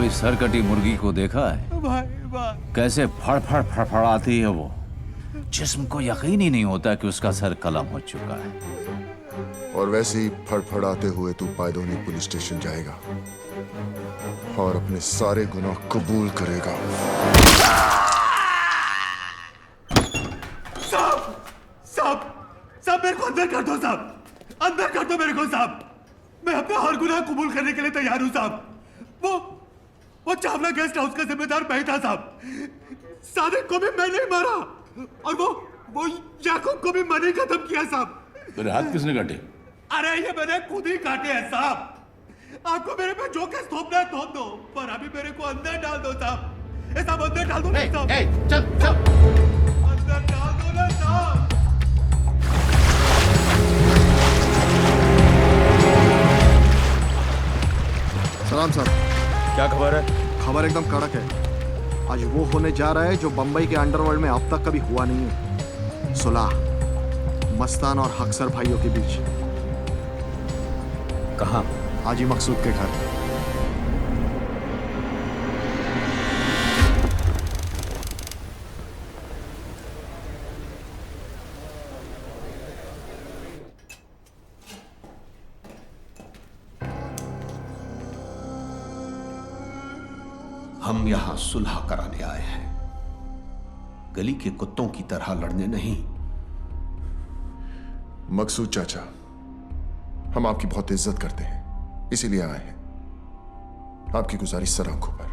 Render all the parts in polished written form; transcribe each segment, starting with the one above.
कभी सरकटी मुर्गी को देखा है? भाई कैसे फड़फड़ फड़फड़ाती है वो। जिस्म को यकीन ही नहीं होता कि उसका सर कलम हो चुका है। और वैसे ही फड़फड़ाते हुए तू पायदोनी पुलिस स्टेशन जाएगा और अपने सारे गुनाह कबूल करेगा। साहब मेरे को अंदर कर दो साहब, अंदर कर दो मेरे को साहब। मैं अपना हर गुनाह कबूल करने के लिए तैयार हूं साहब। वो चावला गेस्ट हाउस का जिम्मेदार मैं था साहब। सादिक को भी मैं नहीं मारा और वो याकूब को भी मैंने खत्म किया साहब। तेरे हाथ किसने काटे? अरे ये मैंने खुद ही काटे हैं साहब। आपको मेरे पे जो केस थोपना है थोप दो, पर अभी मेरे को अंदर डाल दो साहब। ये साहब अंदर डाल दो ना साहब। चल अंदर डाल दो ना साहब। सलाम साहब। क्या खबर है? खबर एकदम कड़क है। आज वो होने जा रहा है जो बंबई के अंडरवर्ल्ड में अब तक कभी हुआ नहीं है। सुलह मस्तान और हक्सर भाइयों के बीच। कहाँ? हाजी मकसूद के घर। हम यहां सुलह कराने आए हैं, गली के कुत्तों की तरह लड़ने नहीं। मकसूद चाचा, हम आपकी बहुत इज्जत करते हैं, इसीलिए आए हैं। आपकी गुजारिश सर आंखों पर।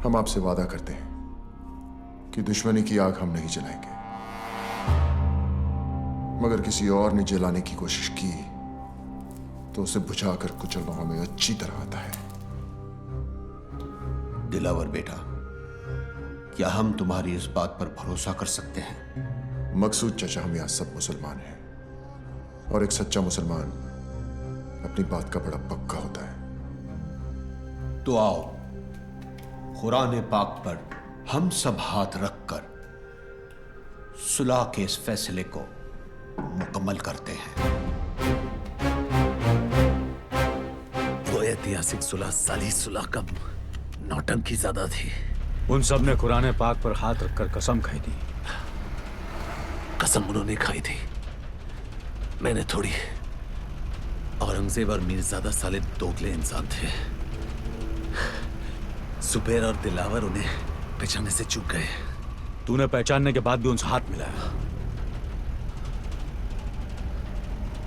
हम आपसे वादा करते हैं कि दुश्मनी की आग हम नहीं जलाएंगे, मगर किसी और ने जलाने की कोशिश की तो उसे बुझाकर कुचलना हमें अच्छी तरह आता है। दिलावर बेटा, क्या हम तुम्हारी इस बात पर भरोसा कर सकते हैं? मकसूद चाचा, हम यहां सब मुसलमान हैं और एक सच्चा मुसलमान अपनी बात का बड़ा पक्का होता है। तो आओ, कुरान पाक पर हम सब हाथ रखकर सुलह के इस फैसले को मुकम्मल करते हैं। वो ऐतिहासिक सुलह साली सुलह कब नौटंकी ज्यादा थी। उन सब ने कुरान पाक पर हाथ रखकर कसम खाई थी। कसम उन्होंने खाई थी, मैंने थोड़ी। औरंगजेब और मीरजादा साले दोगले इंसान थे। सुबेर और दिलावर उन्हें पहचानने से चूक गए। तूने पहचानने के बाद भी उनसे हाथ मिलाया।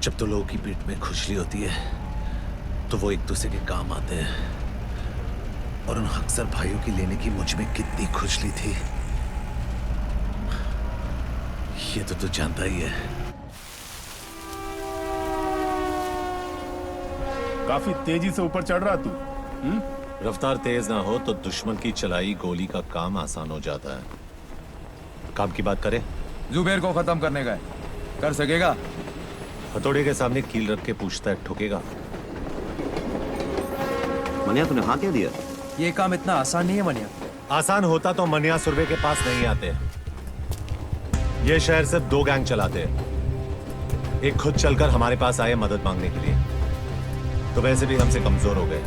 जब तो लोगों की पीठ में खुजली होती है तो वो एक दूसरे के काम आते हैं, और उन अक्सर भाइयों की लेने की मुझ में कितनी खुजली थी ये तो तू जानता ही है। काफी तेजी से ऊपर चढ़ रहा तू। रफ्तार तेज ना हो तो दुश्मन की चलाई गोली का काम आसान हो जाता है। काम की बात करें? जुबेर को खत्म करने का है, कर सकेगा? हथौड़े के सामने कील रख के पूछता है, ठुकेगा? मनिया, तूने हाँ क्या दिया? ये काम इतना आसान नहीं है मनिया। आसान होता तो मनिया सुरवे के पास नहीं आते। ये शहर सिर्फ दो गैंग चलाते हैं। एक खुद चलकर हमारे पास आए मदद मांगने के लिए, तो वैसे भी हमसे कमजोर हो गए,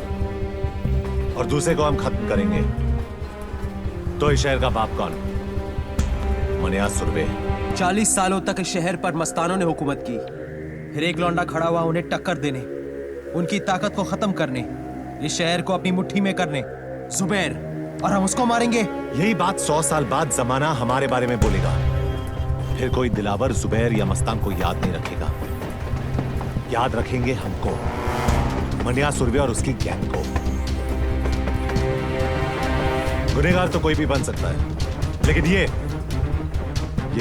और दूसरे को हम खत्म करेंगे तो इस शहर का बाप कौन? मनिया सुरवे। 40 सालों तक इस शहर पर मस्तानों ने हुकूमत की, फिर एक लौंडा खड़ा हुआ उन्हें टक्कर देने, उनकी ताकत को खत्म करने, इस शहर को अपनी मुट्ठी में करने। जुबैर, और हम उसको मारेंगे। यही बात 100 साल बाद जमाना हमारे बारे में बोलेगा। फिर कोई दिलावर, जुबैर या मस्तान को याद नहीं रखेगा। याद रखेंगे हमको, मनिया सुरवे और उसकी गैंग को। गुनहगार तो कोई भी बन सकता है, लेकिन ये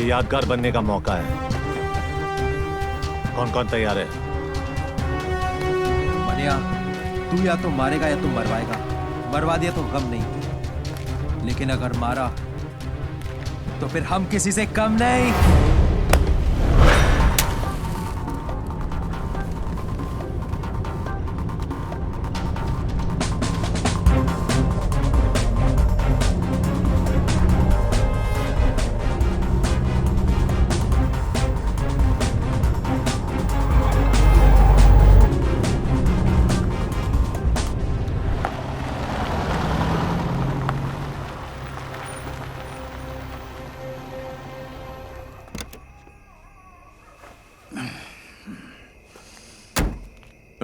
यादगार बनने का मौका है। कौन कौन तैयार है? मनिया, तू या तो मारेगा या तो मरवाएगा। मरवा दिया तो गम नहीं, लेकिन अगर मारा तो फिर हम किसी से कम नहीं।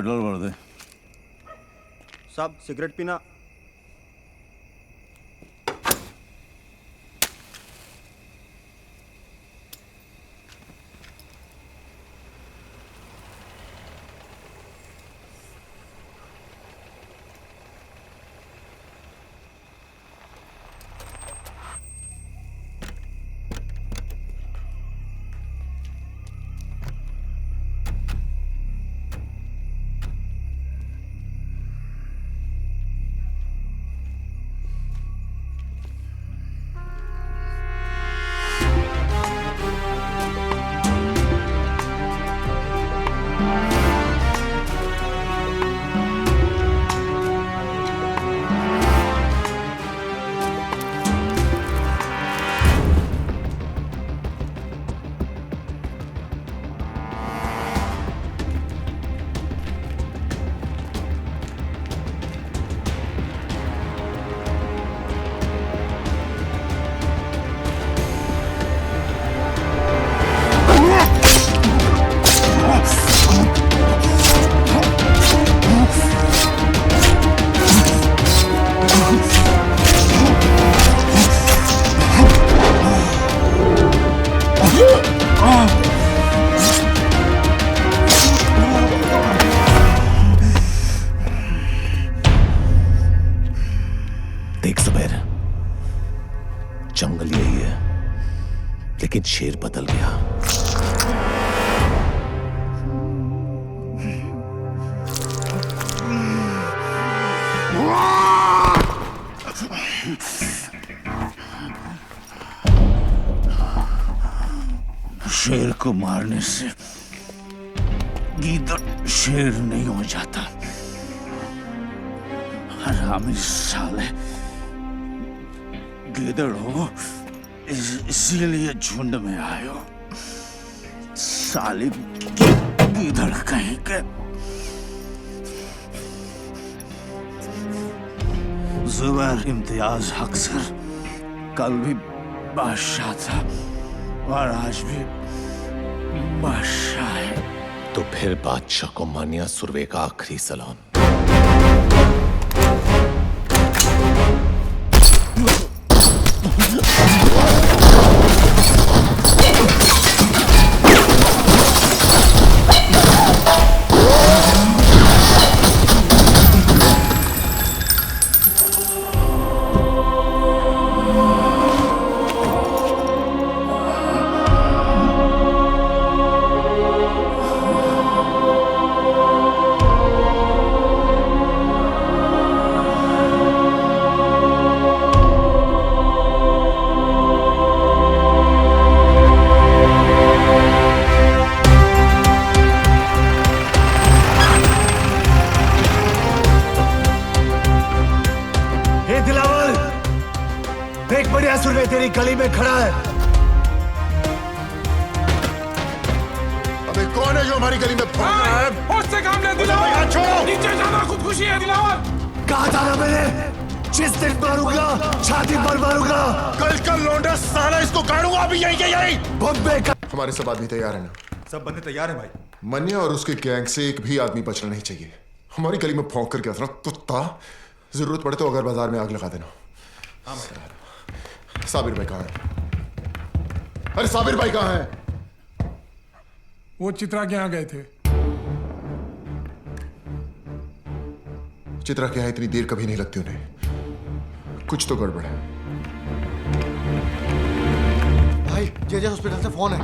पेट्रोल भर दे। साहब सिगरेट पीना। देख जुबैर, जंगल यही है, लेकिन शेर बदल गया। शेर को मारने से गीदड़ शेर नहीं हो जाता। हरामी साले, गीदड़ हो इसीलिए झुंड में आयो। साले गीदड़ कहीं के। जुबैर इम्तियाज अक्सर कल भी बादशाह था और आज भी बादशाह है। तो फिर बादशाह को मानिया सुरवे का आखिरी सलाम। देख बढ़िया सुरवे तेरी गली में खड़ा है। अबे कौन है जो हमारी गली में भौंक रहा है? उससे काम ले दिलावर, छोड़ो। नीचे जाना खुदकुशी है दिलावर। कहा था ना मैंने, जिस दिन मारूंगा छाती पर मारूंगा। कल का लौंडा साला इसको गाड़ूंगा अभी यही के यही। बॉम्बे का हमारे सब आदमी तैयार है ना? सब बंदे तैयार हैं भाई। मन्या और उसके गैंग से एक भी आदमी बचना नहीं चाहिए। हमारी गली में भौंक करके असरा कुत्ता, जरूरत पड़े तो अगर बाजार में आग लगा देना। साबिर भाई कहाँ है? अरे साबिर भाई कहाँ है? वो चित्रा के यहाँ गए थे। चित्रा के यहाँ इतनी देर कभी नहीं लगती उन्हें। कुछ तो गड़बड़ है। भाई जेजे हॉस्पिटल से फोन है।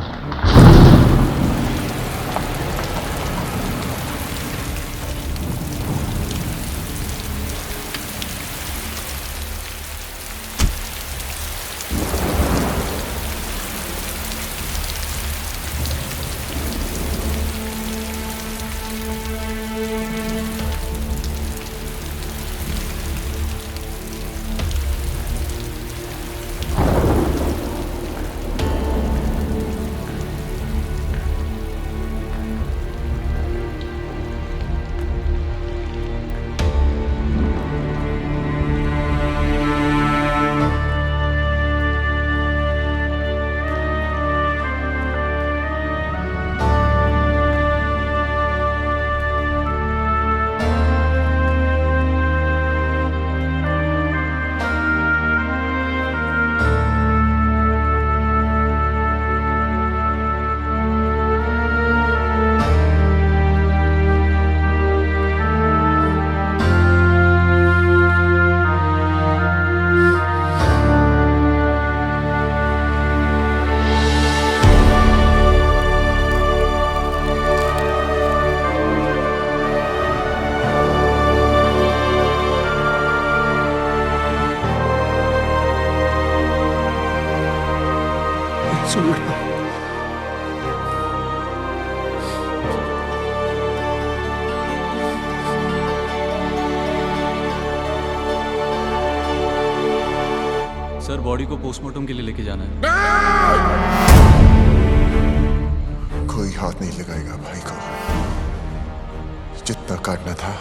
सुन लो। सर बॉडी को पोस्टमार्टम के लिए लेके जाना है। कोई हाथ नहीं लगाएगा भाई को। जितना काटना था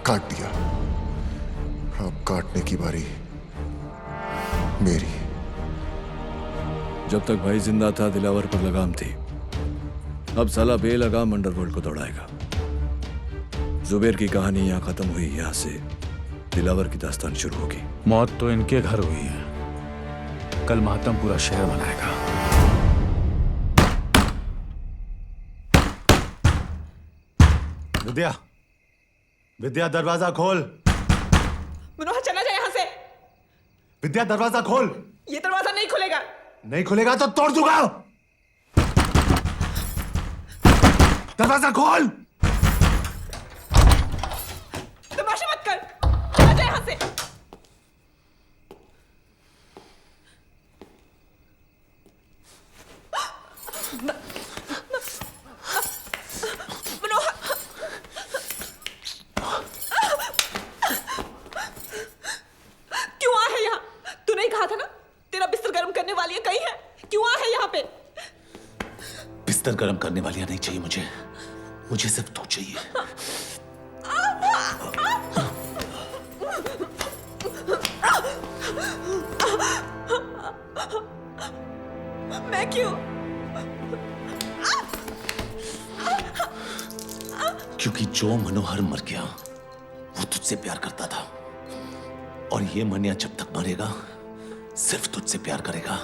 काट दिया, अब काटने की बारी मेरी। जब तक भाई जिंदा था दिलावर पर लगाम थी, अब साला बेलगाम अंडरवर्ल्ड को दौड़ाएगा। जुबेर की कहानी यहां खत्म हुई, यहां से दिलावर की दास्तान शुरू होगी। मौत तो इनके घर हुई है, कल मातम पूरा शहर मनाएगा। विद्या, विद्या दरवाजा खोल। मनोहर चला जाए यहां से। विद्या दरवाजा खोल। ये दरवाजा नहीं खुलेगा। नहीं खुलेगा तो तोड़ दूंगा। दरवाजा खोल। तमाशा मत कर, चला जाए यहां से। क्यों आ है यहाँ? तू नहीं कहा था ना तेरा बिस्तर गर्म करने वाली है, कहीं है? क्यों आ है यहाँ पे? बिस्तर गर्म करने वालियां नहीं चाहिए मुझे, मुझे सिर्फ तू चाहिए। मैं क्यों? क्योंकि जो मनोहर मर गया वो तुझसे प्यार करता था, और ये मनिया जब तक मरेगा सिर्फ तुझसे प्यार करेगा।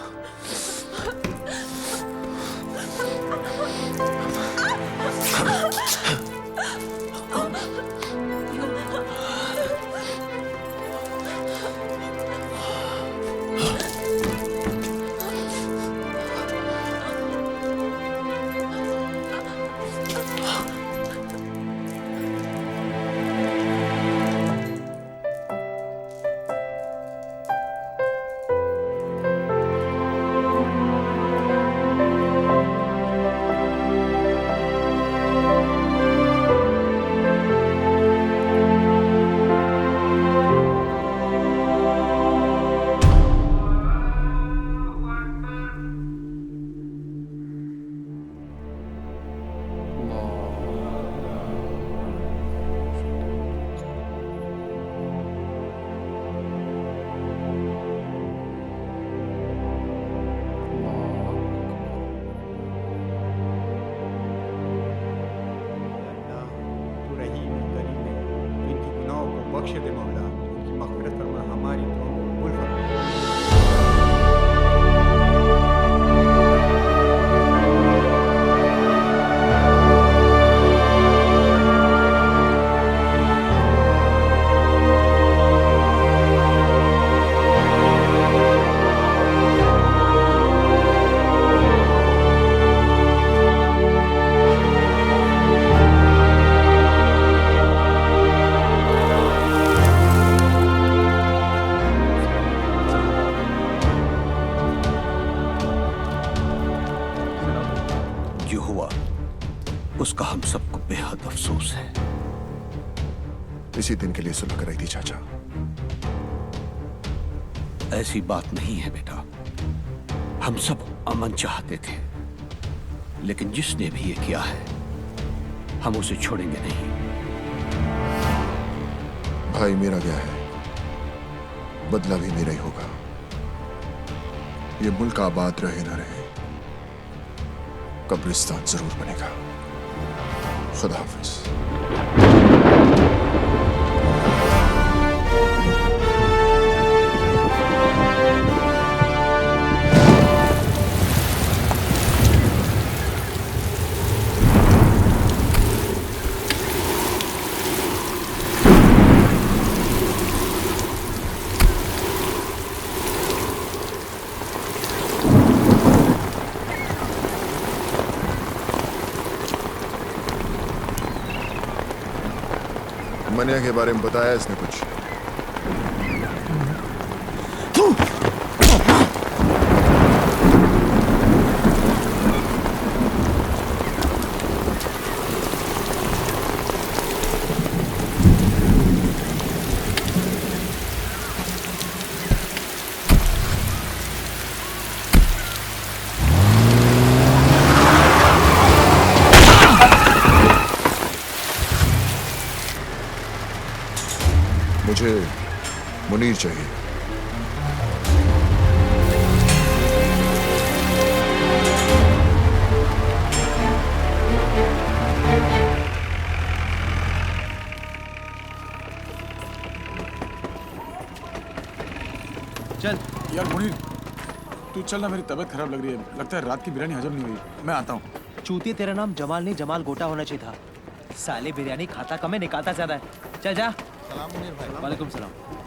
बख्श दे मौला, उनकी मग़फ़िरत फरमा, हमारी दुआओं को कबूल फरमा। जो हुआ उसका हम सबको बेहद अफसोस है। इसी दिन के लिए सुलह कराई थी चाचा। ऐसी बात नहीं है बेटा, हम सब अमन चाहते थे, लेकिन जिसने भी ये किया है हम उसे छोड़ेंगे नहीं। भाई मेरा गया है, बदला भी मेरा ही होगा। ये मुल्क आबाद रहे ना रहे, कब्रिस्तान जरूर बनेगा। खुदा हाफिज। मनिया के बारे में बताया इसने कुछ? मुनीर चाहिए। चल यार मुनीर, तू चल ना, मेरी तबीयत खराब लग रही है। लगता है रात की बिरयानी हजम नहीं हुई। मैं आता हूँ। चूतिया, तेरा नाम जमाल नहीं जमाल गोटा होना चाहिए था। साले बिरयानी खाता कम है, निकालता ज्यादा है। चल जा। सलाम मुनीर भाई। वालेकुम सलाम।